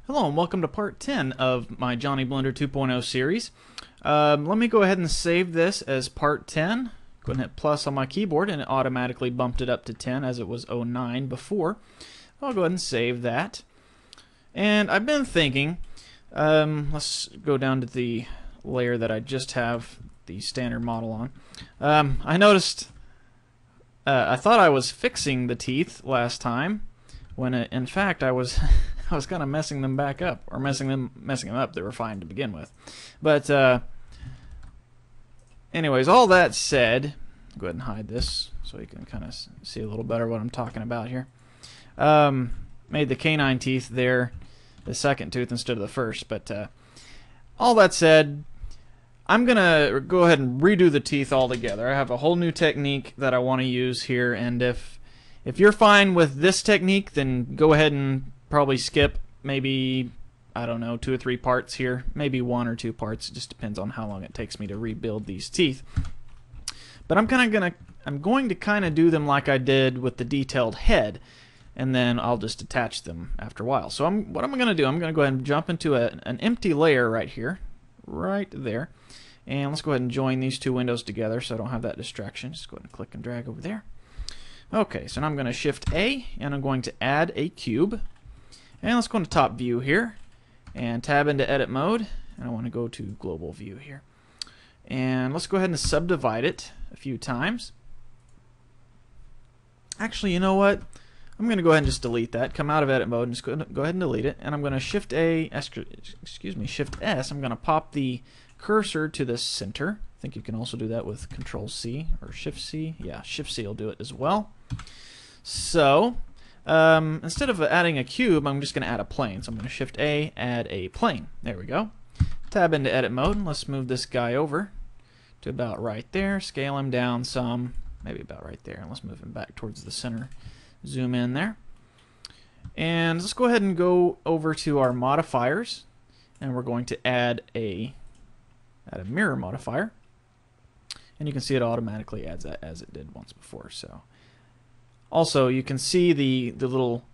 Hello and welcome to part 10 of my Johnny Blender 2.0 series. Let me go ahead and save this as part 10. Go ahead and hit plus on my keyboard and it automatically bumped it up to 10 as it was 09 before. I'll go ahead and save that. And I've been thinking, let's go down to the layer that I just have the standard model on. I noticed, I thought I was fixing the teeth last time when in fact I was I was kind of messing them back up, or messing them up. They were fine to begin with. But anyways, all that said, go ahead and hide this so you can kind of see a little better what I'm talking about here. Made the canine teeth there, the second tooth instead of the first. But all that said, I'm gonna go ahead and redo the teeth altogether. I have a whole new technique that I want to use here, and if you're fine with this technique, then go ahead and probably skip maybe, I don't know, 2 or 3 parts here, maybe 1 or 2 parts. It just depends on how long it takes me to rebuild these teeth. But I'm going to kind of do them like I did with the detailed head, and then I'll just attach them after a while. So what I'm going to do, I'm going to go ahead and jump into an empty layer right here, right there, and let's go ahead and join these 2 windows together so I don't have that distraction. Just go ahead and click and drag over there. Okay, so now I'm going to Shift A, and I'm going to add a cube. And let's go into top view here, and tab into edit mode, and I want to go to global view here. And let's go ahead and subdivide it a few times. Actually, you know what? I'm going to go ahead and just delete that. Come out of edit mode and just go ahead and delete it. And I'm going to Shift Shift S. I'm going to pop the cursor to the center. I think you can also do that with Control C or Shift C. Yeah, Shift C will do it as well. So instead of adding a cube, I'm just going to add a plane. So I'm going to Shift A, add a plane. There we go. Tab into edit mode, and let's move this guy over to about right there. Scale him down some, maybe about right there. And let's move him back towards the center. Zoom in there. And let's go ahead and go over to our modifiers, and we're going to add a mirror modifier. And you can see it automatically adds that as it did once before. So, also you can see the little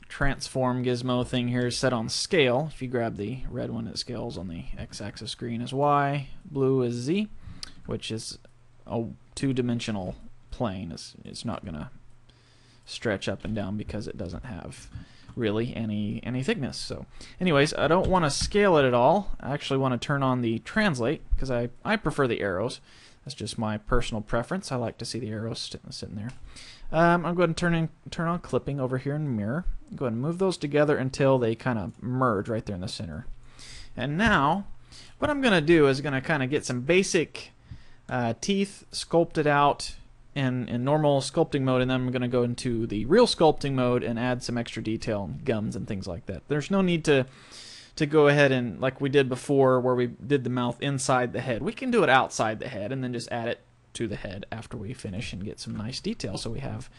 transform gizmo thing here is set on scale. If you grab the red one, it scales on the x-axis. Green is y, blue is z, which is a 2-dimensional plane. It's not going to stretch up and down because it doesn't have really any thickness. So anyways, I don't want to scale it at all. I actually want to turn on the translate because I prefer the arrows. That's just my personal preference. I like to see the arrows sitting there. I'm going to turn on clipping over here in mirror. Go ahead and move those together until they kind of merge right there in the center. And now what I'm going to do is going to kind of get some basic teeth sculpted out in normal sculpting mode, and then I'm going to go into the real sculpting mode and add some extra detail and gums and things like that. There's no need to go ahead and, like we did before where we did the mouth inside the head. We can do it outside the head and then just add it to the head after we finish and get some nice detail, so we have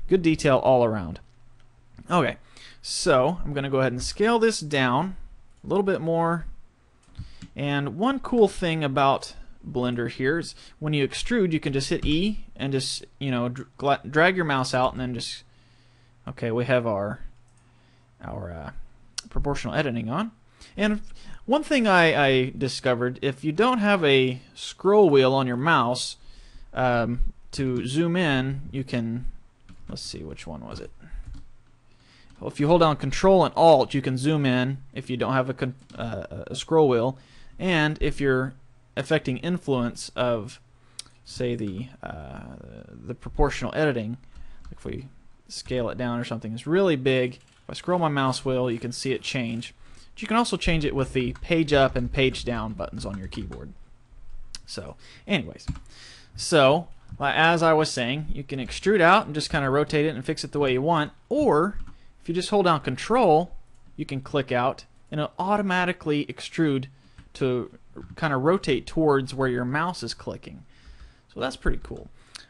good detail all around. Okay, so I'm going to go ahead and scale this down a little bit more. And one cool thing about Blender here is when you extrude, you can just hit E and just, you know, drag your mouse out, and then just, okay, we have our proportional editing on. And one thing I discovered, if you don't have a scroll wheel on your mouse to zoom in, you can, let's see, which one was it? Well, if you hold down Control and Alt, you can zoom in if you don't have a scroll wheel. And if you're affecting influence of, say, the proportional editing, if we scale it down or something, it's really big. If I scroll my mouse wheel, you can see it change. But you can also change it with the page up and page down buttons on your keyboard. So, anyways, so as I was saying, you can extrude out and just kind of rotate it and fix it the way you want, or if you just hold down Control, you can click out and it'll automatically extrude to kind of rotate towards where your mouse is clicking. So that's pretty cool.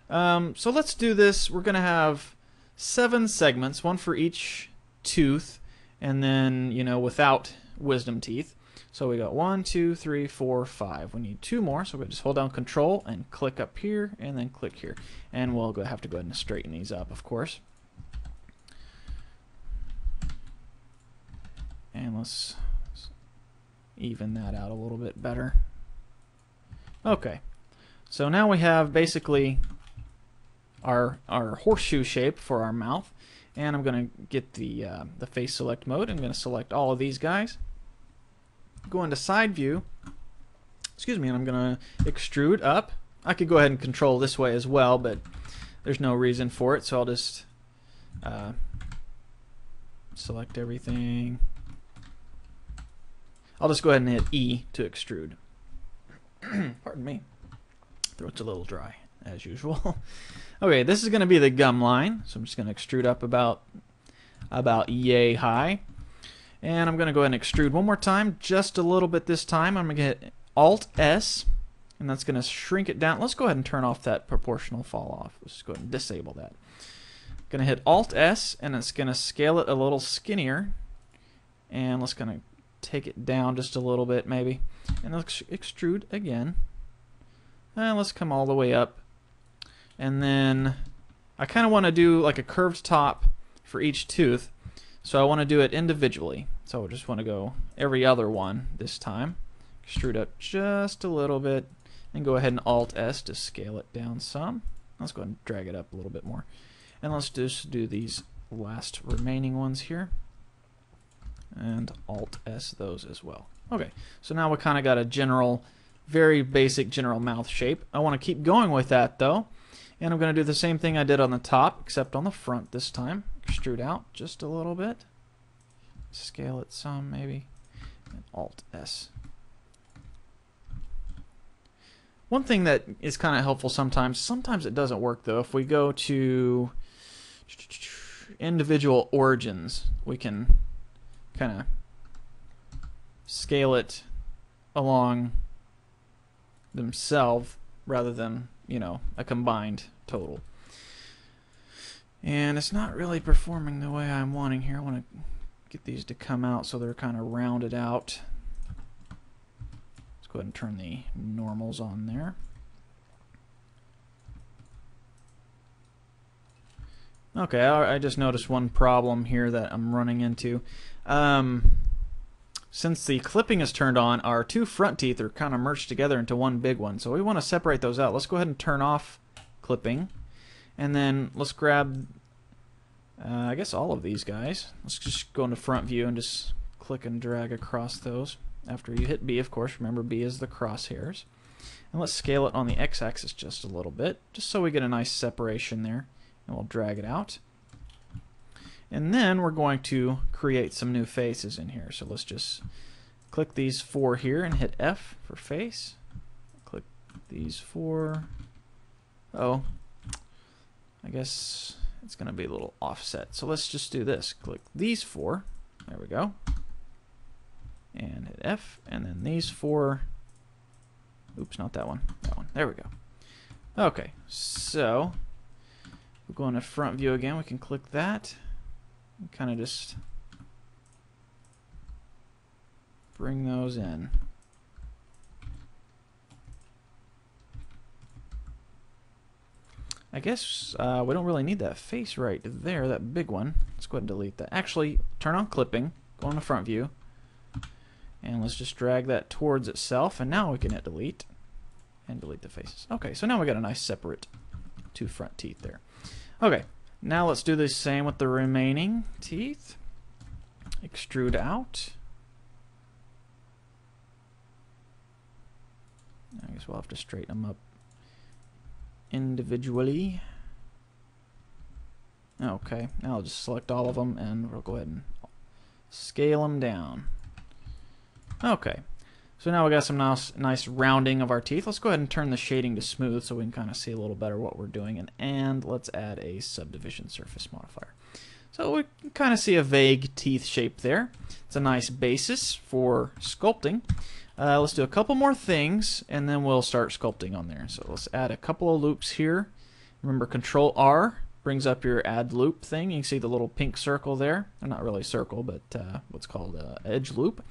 So let's do this. We're going to have 7 segments, 1 for each tooth, and then, you know, without wisdom teeth. So we got 1, 2, 3, 4, 5. We need 2 more, so we just hold down Control and click up here, and then click here. And we'll have to go ahead and straighten these up, of course. And let's even that out a little bit better. Okay, so now we have basically our horseshoe shape for our mouth, and I'm going to get the face select mode. I'm going to select all of these guys, go into side view, excuse me, and I'm going to extrude up. I could go ahead and control this way as well, but there's no reason for it, so I'll just select everything. I'll just go ahead and hit E to extrude. Pardon me. Throat's a little dry, as usual. Okay, this is going to be the gum line, so I'm just going to extrude up about yay high. And I'm going to go ahead and extrude one more time, just a little bit this time. I'm going to hit Alt-S, and that's going to shrink it down. Let's go ahead and turn off that proportional fall off. Let's go ahead and disable that. Going to hit Alt-S, and it's going to scale it a little skinnier. And let's going to take it down just a little bit, maybe. And let's extrude again. And let's come all the way up. And then I kind of want to do like a curved top for each tooth. So I want to do it individually. So I just want to go every other one this time. Extrude up just a little bit. And go ahead and Alt-S to scale it down some. Let's go ahead and drag it up a little bit more. And let's just do these last remaining ones here. And Alt-S those as well. Okay, so now we kind of got a general, very basic general mouth shape. I want to keep going with that though. And I'm going to do the same thing I did on the top, except on the front this time. Extrude out just a little bit. Scale it some maybe. And Alt-S. One thing that is kind of helpful sometimes it doesn't work though. If we go to individual origins, we can kind of scale it along themselves rather than, you know, a combined total. And it's not really performing the way I'm wanting here. I want to get these to come out so they're kind of rounded out. Let's go ahead and turn the normals on there. Okay, I just noticed one problem here that I'm running into. Since the clipping is turned on, our two front teeth are kind of merged together into one big one. So we want to separate those out. Let's go ahead and turn off clipping. And then let's grab, I guess, all of these guys. Let's just go into front view and just click and drag across those. After you hit B, of course. Remember, B is the crosshairs. And let's scale it on the x-axis just a little bit, just so we get a nice separation there. And we'll drag it out. And then we're going to create some new faces in here. So let's just click these four here and hit F for face. Click these four. Oh, I guess it's going to be a little offset. So let's just do this. Click these four. There we go. And hit F. And then these four. Oops, not that one. That one. There we go. Okay, so we'll go into front view again. We can click that. And kind of just bring those in. I guess we don't really need that face right there, that big one. Let's go ahead and delete that. Actually, turn on clipping, go on the front view, and let's just drag that towards itself, and now we can hit delete and delete the faces. Okay, so now we got a nice separate two front teeth there. Okay. Now let's do the same with the remaining teeth. Extrude out. I guess we'll have to straighten them up individually. Okay, now I'll just select all of them and we'll go ahead and scale them down. Okay, so now we got some nice rounding of our teeth. Let's go ahead and turn the shading to smooth so we can kind of see a little better what we're doing. And let's add a subdivision surface modifier. So we can kind of see a vague teeth shape there. It's a nice basis for sculpting. Let's do a couple more things and then we'll start sculpting on there. So let's add a couple of loops here. Remember, Control R brings up your add loop thing. You can see the little pink circle there. Or not really a circle, but what's called an edge loop.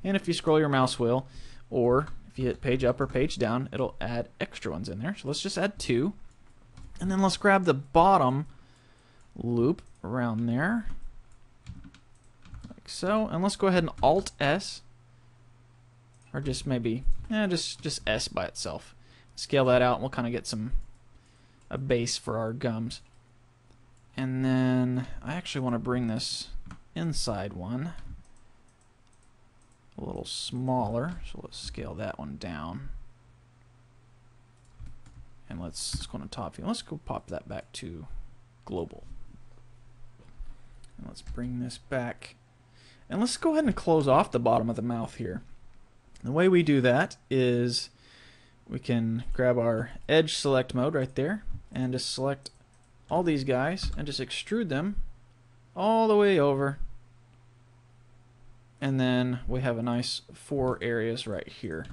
And if you scroll your mouse wheel, or if you hit page up or page down, it'll add extra ones in there. So let's just add two. And then let's grab the bottom loop around there, like so. And let's go ahead and Alt S, or just maybe just S by itself. Scale that out, and we'll kind of get a base for our gums. And then I actually want to bring this inside one a little smaller, so let's scale that one down. And let's go on top view. Let's go pop that back to global. And let's bring this back. And let's go ahead and close off the bottom of the mouth here. The way we do that is we can grab our edge select mode right there and just select all these guys and just extrude them all the way over. And then we have a nice 4 areas right here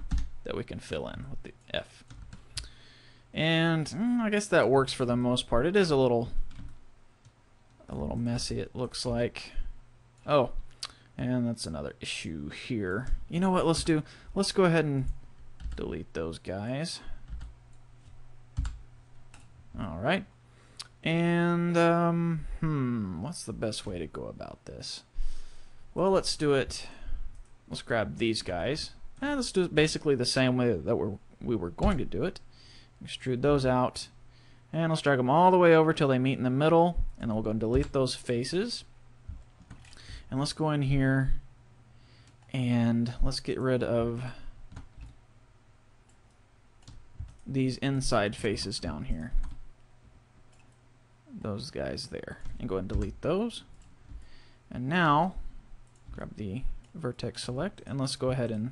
that we can fill in with the F. And I guess that works for the most part. It is a little messy, it looks like. Oh, and that's another issue here. You know what, let's go ahead and delete those guys. Alright. And what's the best way to go about this? Well, let's do it. Let's grab these guys. And let's do it basically the same way that we were going to do it. Extrude those out. And let's drag them all the way over till they meet in the middle. And then we'll go and delete those faces. And let's go in here and let's get rid of these inside faces down here. Those guys there. And go ahead and delete those. And now, grab the vertex select and let's go ahead and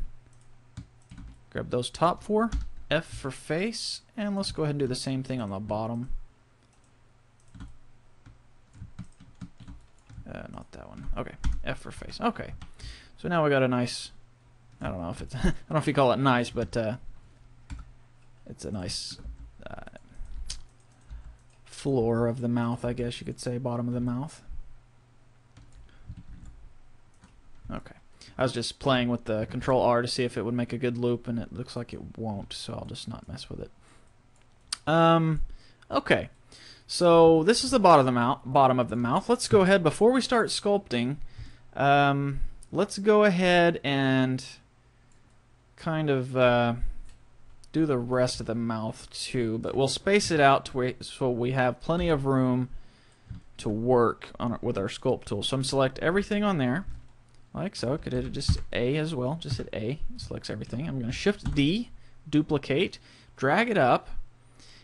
grab those top 4. F for face, and let's go ahead and do the same thing on the bottom. Not that one. Okay, F for face. Okay, so now we got a nice. I don't know if it's. I don't know if you call it nice, but it's a nice floor of the mouth, I guess you could say, bottom of the mouth. Okay. I was just playing with the Control R to see if it would make a good loop, and it looks like it won't, so I'll just not mess with it. Okay, so this is the bottom of the mouth. Let's go ahead, before we start sculpting, let's go ahead and kind of do the rest of the mouth too, but we'll space it out so we have plenty of room to work on it with our sculpt tool. So I'm select everything on there. Like so. Could hit just A as well. Just hit A. It selects everything. I'm going to Shift D, duplicate, drag it up,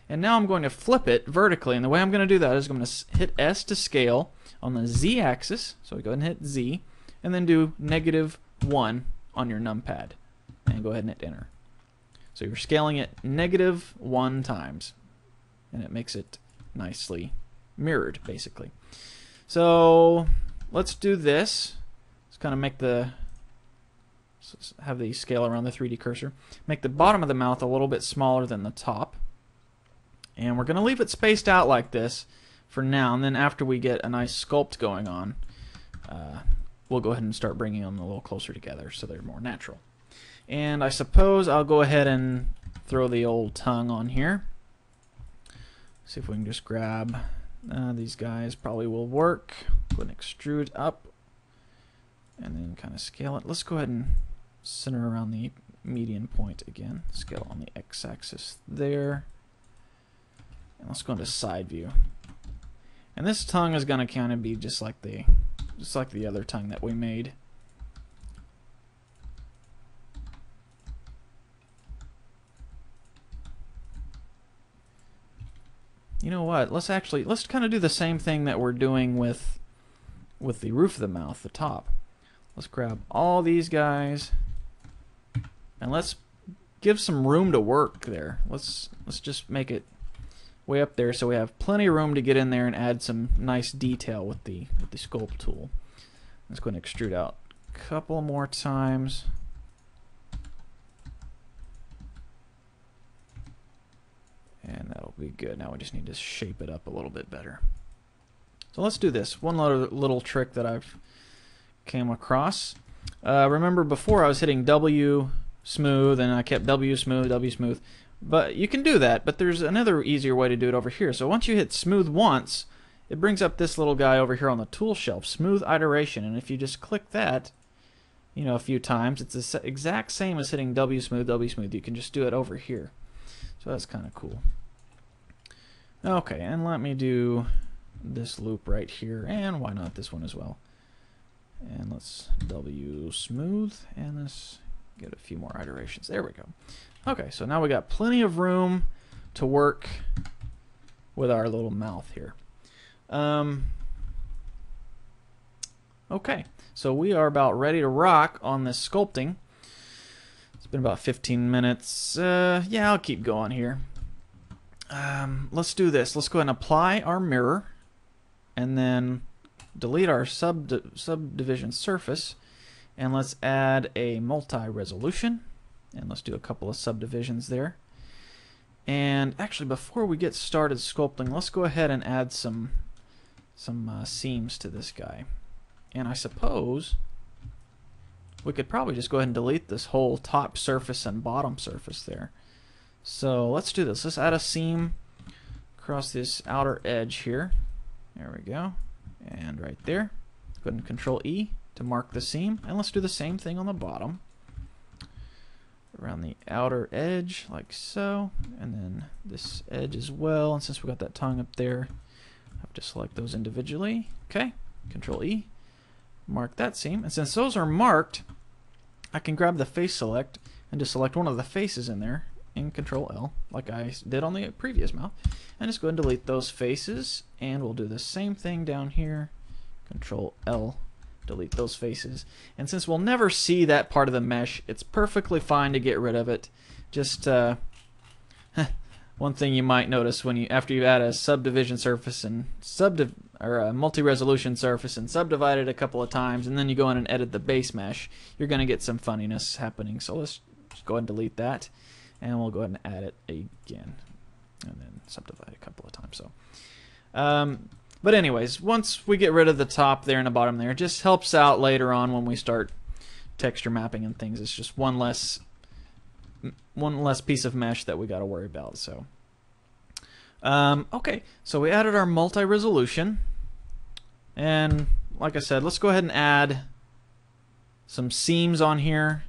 and now I'm going to flip it vertically. And the way I'm going to do that is I'm going to hit S to scale on the Z axis. So we go ahead and hit Z, and then do -1 on your numpad, and go ahead and hit Enter. So you're scaling it -1 times, and it makes it nicely mirrored, basically. So let's do this. Kind of make have the scale around the 3D cursor. Make the bottom of the mouth a little bit smaller than the top. And we're going to leave it spaced out like this for now. And then after we get a nice sculpt going on, we'll go ahead and start bringing them a little closer together so they're more natural. And I suppose I'll go ahead and throw the old tongue on here. See if we can just grab these guys. Probably will work. Go ahead and extrude up. And then kind of scale it. Let's go ahead and center around the median point again. Scale on the x-axis there. And let's go into side view. And this tongue is going to kind of be just like the other tongue that we made. You know what? Let's kind of do the same thing that we're doing with the roof of the mouth, the top. Let's grab all these guys and let's give some room to work there. Let's just make it way up there so we have plenty of room to get in there and add some nice detail with the sculpt tool. Let's go ahead and extrude out a couple more times. And that'll be good. Now we just need to shape it up a little bit better. So let's do this. One little trick that I've came across. Remember before I was hitting W smooth and I kept W smooth, but you can do that, but there's another easier way to do it over here. So once you hit smooth once, it brings up this little guy over here on the tool shelf, smooth iteration, and if you just click that, you know, a few times, it's the exact same as hitting W smooth, W smooth. You can just do it over here. So that's kind of cool. Okay, and let me do this loop right here, and why not this one as well. And let's W smooth, and let's get a few more iterations. There we go. Okay, so now we got plenty of room to work with our little mouth here. Okay, so we are about ready to rock on this sculpting. It's been about 15 minutes. Yeah, I'll keep going here. Let's do this. Let's go ahead and apply our mirror, and then delete our subdivision surface, and let's add a multi-resolution, and let's do a couple of subdivisions there. And actually, before we get started sculpting, let's go ahead and add some seams to this guy. And I suppose we could probably just go ahead and delete this whole top surface and bottom surface there. So let's do this. Let's add a seam across this outer edge here. There we go. And right there. Go ahead and Control E to mark the seam. And let's do the same thing on the bottom. Around the outer edge, like so. And then this edge as well. And since we got that tongue up there, I have to select those individually. Okay. Control E. Mark that seam. And since those are marked, I can grab the face select and just select one of the faces in there. And Control L, like I did on the previous mouth, and just go ahead and delete those faces, and we'll do the same thing down here. Control L, delete those faces, and since we'll never see that part of the mesh, it's perfectly fine to get rid of it. Just one thing you might notice when after you add a subdivision surface and a multi-resolution surface and subdivide it a couple of times, and then you go in and edit the base mesh, you're going to get some funniness happening. So let's just go ahead and delete that. And we'll go ahead and add it again, and then subdivide a couple of times. So, but anyways, once we get rid of the top there and the bottom there, it just helps out later on when we start texture mapping and things. It's just one less piece of mesh that we got to worry about. So, okay, so we added our multi-resolution, and like I said, let's go ahead and add some seams on here,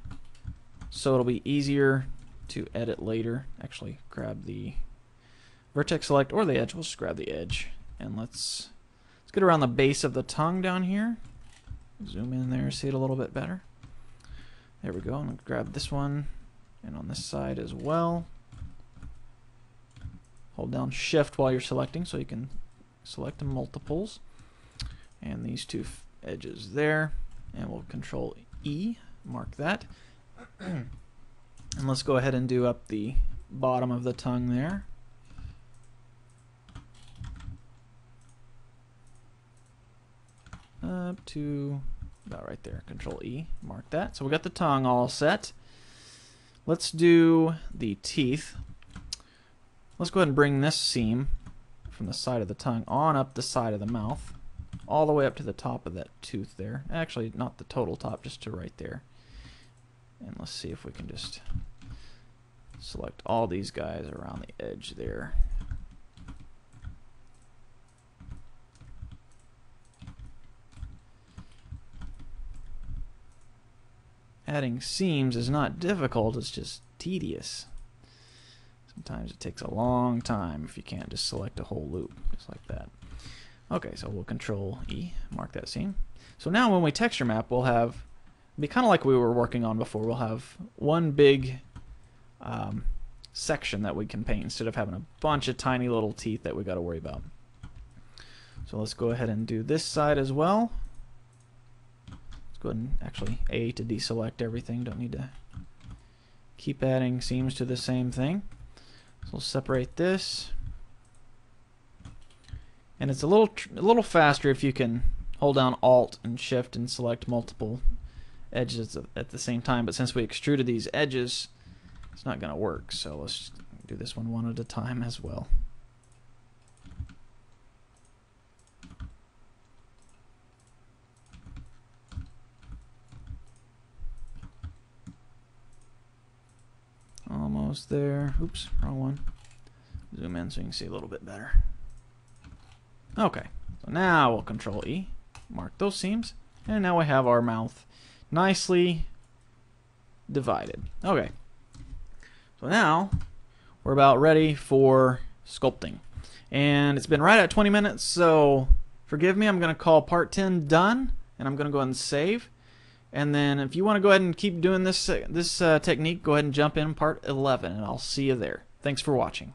so it'll be easier to edit later. Actually, grab the vertex select or the edge. We'll just grab the edge, and let's get around the base of the tongue down here. Zoom in there, see it a little bit better. There we go. And grab this one, and on this side as well. Hold down Shift while you're selecting, so you can select the multiples. And these two edges there, and we'll Control E, mark that. And let's go ahead and do up the bottom of the tongue there. Up to about right there. Control E, mark that. So we got the tongue all set. Let's do the teeth. Let's go ahead and bring this seam from the side of the tongue on up the side of the mouth, all the way up to the top of that tooth there. Actually, not the total top, just to right there. And let's see if we can just select all these guys around the edge there. Adding seams is not difficult, it's just tedious. Sometimes it takes a long time if you can't just select a whole loop, just like that. Okay, so we'll Control E, mark that seam. So now when we texture map, we'll have, be kind of like we were working on before, we'll have one big section that we can paint instead of having a bunch of tiny little teeth that we got to worry about. So let's go ahead and do this side as well. Let's go ahead and actually A to deselect everything. Don't need to keep adding seams to the same thing. So we'll separate this. And it's a little faster if you can hold down Alt and Shift and select multiple edges at the same time. But since we extruded these edges, it's not going to work. So let's do this one at a time as well. Almost there. Oops, wrong one. Zoom in so you can see a little bit better. Okay, So now we'll Control E, mark those seams, and now we have our mouth nicely divided. Okay. So now we're about ready for sculpting. And it's been right at 20 minutes, so forgive me, I'm going to call part 10 done, and I'm going to go ahead and save. And then if you want to go ahead and keep doing this technique, go ahead and jump in part 11, and I'll see you there. Thanks for watching.